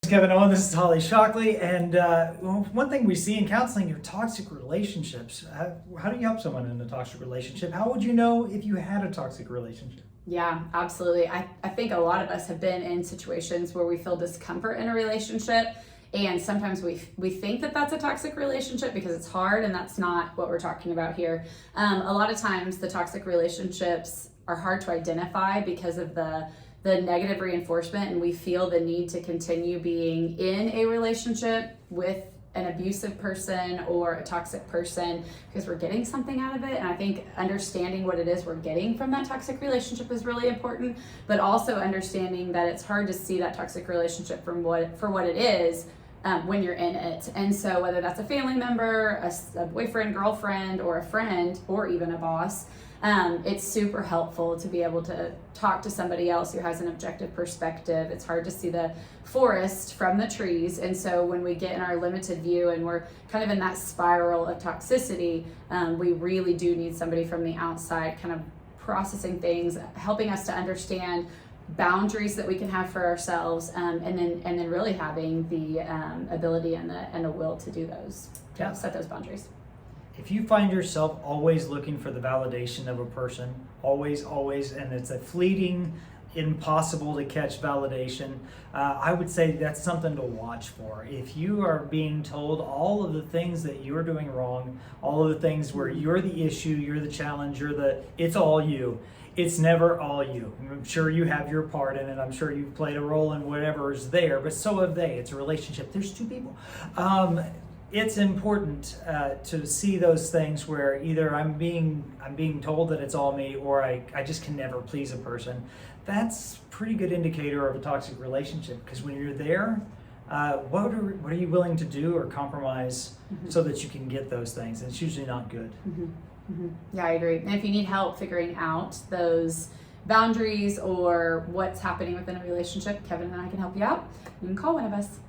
Kevon, Owen, this is Shockley, and one thing we see in counseling are toxic relationships. How do you help someone in a toxic relationship? How would you know if you had a toxic relationship? Yeah, absolutely. I think a lot of us have been in situations where we feel discomfort in a relationship, and sometimes we think that that's a toxic relationship because it's hard, and that's not what we're talking about here. A lot of times the toxic relationships are hard to identify because of the negative reinforcement, and we feel the need to continue being in a relationship with an abusive person or a toxic person because we're getting something out of it. And I think understanding what it is we're getting from that toxic relationship is really important, but also understanding that it's hard to see that toxic relationship for what it is when you're in it. And so whether that's a family member, a boyfriend, girlfriend, or a friend, or even a boss, it's super helpful to be able to talk to somebody else who has an objective perspective. It's hard to see the forest from the trees, and so when we get in our limited view and we're kind of in that spiral of toxicity, we really do need somebody from the outside kind of processing things, helping us to understand boundaries that we can have for ourselves, and then really having the ability and the will to do those, to set those boundaries. If you find yourself always looking for the validation of a person, always, and it's a fleeting, impossible to catch validation, I would say that's something to watch for. If you are being told all of the things that you're doing wrong, all of the things where you're the issue, you're the challenge, it's all you. It's never all you. I'm sure you have your part in it. I'm sure you've played a role in whatever is there, but so have they. It's a relationship. There's two people. It's important to see those things where either I'm being told that it's all me, or I just can never please a person. That's a pretty good indicator of a toxic relationship, because when you're there, what are you willing to do or compromise so that you can get those things? And it's usually not good. Yeah, I agree. And if you need help figuring out those boundaries or what's happening within a relationship, Kevin and I can help you out. You can call one of us.